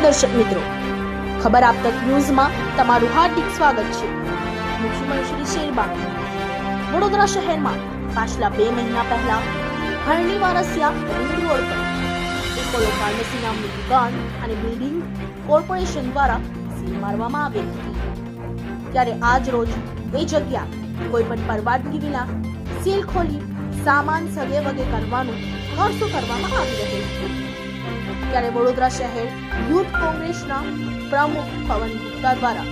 દર્શક મિત્રો, ખબર આપ તક ન્યૂઝમાં તમારું હાર્દિક સ્વાગત છે। મુખ્યમંત્રી શેરબાગ વડોદરા શહેરમાં પાછલા 2 મહિના પહેલા હરણી વારસિયા રિંગ રોડ પર એપોલો ફાર્મસી નામની દુકાન અને બિલ્ડિંગ કોર્પોરેશન દ્વારા સીલ મારવામાં આવી હતી। ત્યારે આજ રોજ એ જગ્યા કોઈ પણ પરવાનગી વિના સીલ ખોલી સામાન સગે વગે કરવાનું કરશું કરવામાં આવી રહ્યું છે। ત્યારે વડોદરા શહેર યુથ કોંગ્રેસના પ્રમુખ પવન ગુપ્તા દ્વારા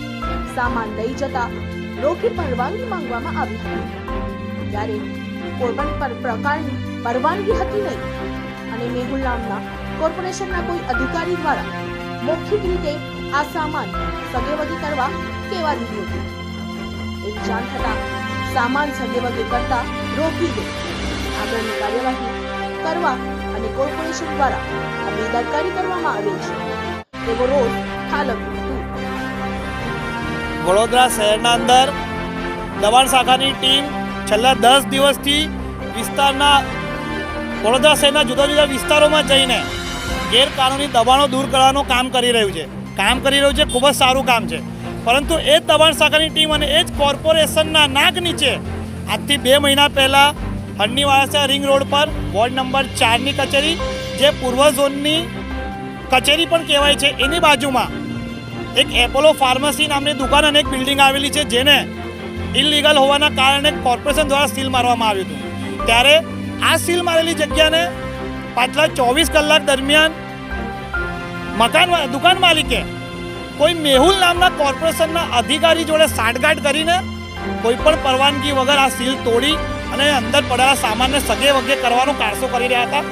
સામાન લઈ જતા રોકી પરવાનગી માંગવામાં આવી હતી। ત્યારે કોઈ પણ પ્રકારની પરવાનગી હતી નહીં અને મેહુલ નામના કોર્પોરેશનના કોઈ અધિકારી દ્વારા મૌખિક રીતે આ સામાન સગે વગે કરવા કહેવા દીધું હતું। એવી જાણ થતા સામાન સગે વગે કરતા રોકી દે આગળની કાર્યવાહી કરવા અને કોર્પોરેશન દ્વારા બેદરકારી કરવામાં આવે છે એવો રોષ ઠાલવ્યો હતો। વડોદરા શહેરના અંદર દબાણ શાખાની ટીમ છેલ્લા 10 દિવસથી વિસ્તારના વડોદરા શહેરના જુદા જુદા વિસ્તારોમાં જઈને ગેરકાનૂની દબાણો દૂર કરવાનું કામ કરી રહ્યું છે। ખૂબ જ સારું કામ છે, પરંતુ એ જ દબાણ શાખાની ટીમ અને એ જ કોર્પોરેશનના નાક નીચે આજથી 2 મહિના પહેલાં હરણી વારસિયા રિંગ રોડ પર વોર્ડ નંબર 4ની કચેરી, જે પૂર્વ ઝોનની કચેરી પણ કહેવાય છે, એની બાજુમાં એક એપોલો ફાર્મસી નામની દુકાન અને એક બિલ્ડિંગ આવેલી છે, જેને ઇલીગલ હોવાના કારણે કોર્પોરેશન દ્વારા સીલ મારવામાં આવ્યું હતું। ત્યારે આ સીલ મારેલી જગ્યાને પાછલા 24 કલાક દરમિયાન દુકાન માલિકે કોઈ મેહુલ નામના કોર્પોરેશનના અધિકારી જોડે સાંઠગાંઠ કરીને કોઈ પણ પરવાનગી વગર આ સીલ તોડી અને અંદર પડેલા સામાનને સગે વગે કરવાનો કારસો કરી રહ્યા હતા।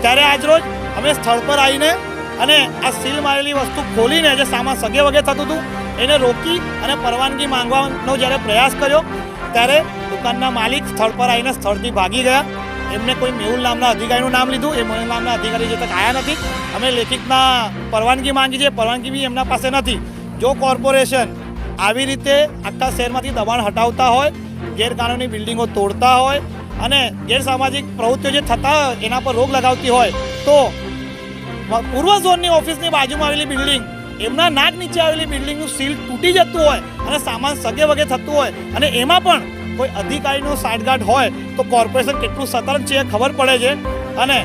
ત્યારે આજરોજ અમે સ્થળ પર આવીને અને આ સીલ મારેલી વસ્તુ ખોલીને જે સામાન સગે વગે થતું હતું એને રોકી અને પરવાનગી માંગવાનો જ્યારે પ્રયાસ કર્યો ત્યારે દુકાનના માલિક સ્થળ પર આવીને સ્થળથી ભાગી ગયા। એમને કોઈ મેહુલ નામના અધિકારીનું નામ લીધું, એ મેહુલ નામના અધિકારી જે તક આવ્યા નથી। અમે લેખિતમાં પરવાનગી માંગી છે, પરવાનગી બી એમના પાસે નથી। જો કોર્પોરેશન આવી રીતે આખા શહેરમાંથી દબાણ હટાવતા હોય, ગેરકાનૂની બિલ્ડિંગો તોડતા હોય અને ગેરસામાજિક પ્રવૃત્તિઓ જે થતા હોય એના પર રોક લગાવતી હોય તો પૂર્વ ઝોનની ઓફિસની બાજુમાં આવેલી બિલ્ડિંગ, એમના નાક નીચે આવેલી બિલ્ડિંગનું સીલ તૂટી જતું હોય અને સામાન સગે વગે થતું હોય અને એમાં પણ કોઈ અધિકારીનો સાંઠગાંઠ હોય તો કોર્પોરેશન કેટલું સતર્ક છે એ ખબર પડે છે। અને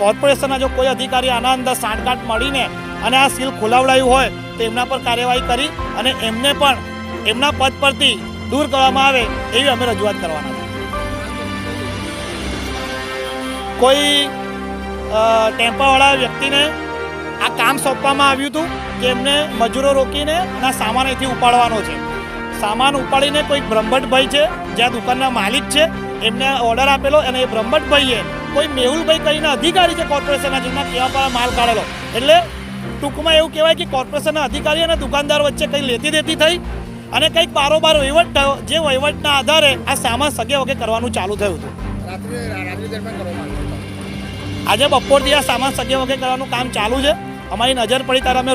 કોર્પોરેશનના જો કોઈ અધિકારી આના અંદર સાંઠગાંઠ મળીને અને આ સીલ ખોલાવડાયું હોય તો એમના પર કાર્યવાહી કરી અને એમને પણ એમના પદ પરથી દૂર કરવામાં આવે એવી અમે રજૂઆત કરવાના છે। કોઈ ટેમ્પાવાળા વ્યક્તિને આ કામ સોંપવામાં આવ્યું હતું કે એમને મજૂરો રોકીને અને સામાન અહીંથી ઉપાડવાનો છે। સામાન ઉપાડીને કોઈ બ્રહ્મભટ્ટભાઈ છે, જ્યાં દુકાનના માલિક છે, એમને ઓર્ડર આપેલો અને એ બ્રહ્મભટ્ટભાઈએ કોઈ મેહુલભાઈ કરીને અધિકારી છે કોર્પોરેશનના, જેમના કહેવા પર માલ કાઢેલો। એટલે ટૂંકમાં એવું કહેવાય કે કોર્પોરેશનના અધિકારી અને દુકાનદાર વચ્ચે કંઈ લેતી દેતી થઈ અને કંઈક બારોબાર વહીવટ થયો, જે વહીવટના આધારે આ સામાન સગે વગે કરવાનું ચાલુ થયું હતું। આજે બપોરથી આ સામાન સગે વગે કરવાનું કામ ચાલુ છે। અમારી નજર પડી ત્યારે અમે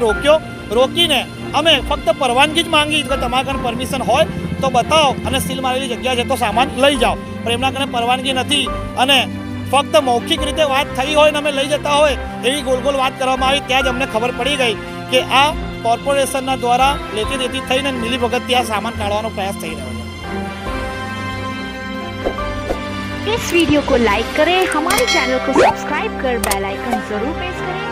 રોકીને અમે ફક્ત પરવાનગી જ માંગી કે તમારા કને પરમિશન હોય તો બતાવો અને સીલ મારેલી જગ્યા છે તો સામાન લઈ જાઓ, પણ એમના કને પરવાનગી નથી અને ફક્ત મૌખિક રીતે વાત થઈ હોય ને અમે લઈ જતા હોય એવી ગોલ વાત કરવામાં આવી। ત્યાં જ અમને ખબર પડી ગઈ કે આ કોર્પોરેશનના દ્વારા લેતી દેતી થઈને મિલીભગતથી આ સામાન કાઢવાનો પ્રયાસ થઈ રહ્યો है। इस वीडियो को लाइक करें, हमारे चैनल को सब्सक्राइब कर बेल आइकन जरूर प्रेस करें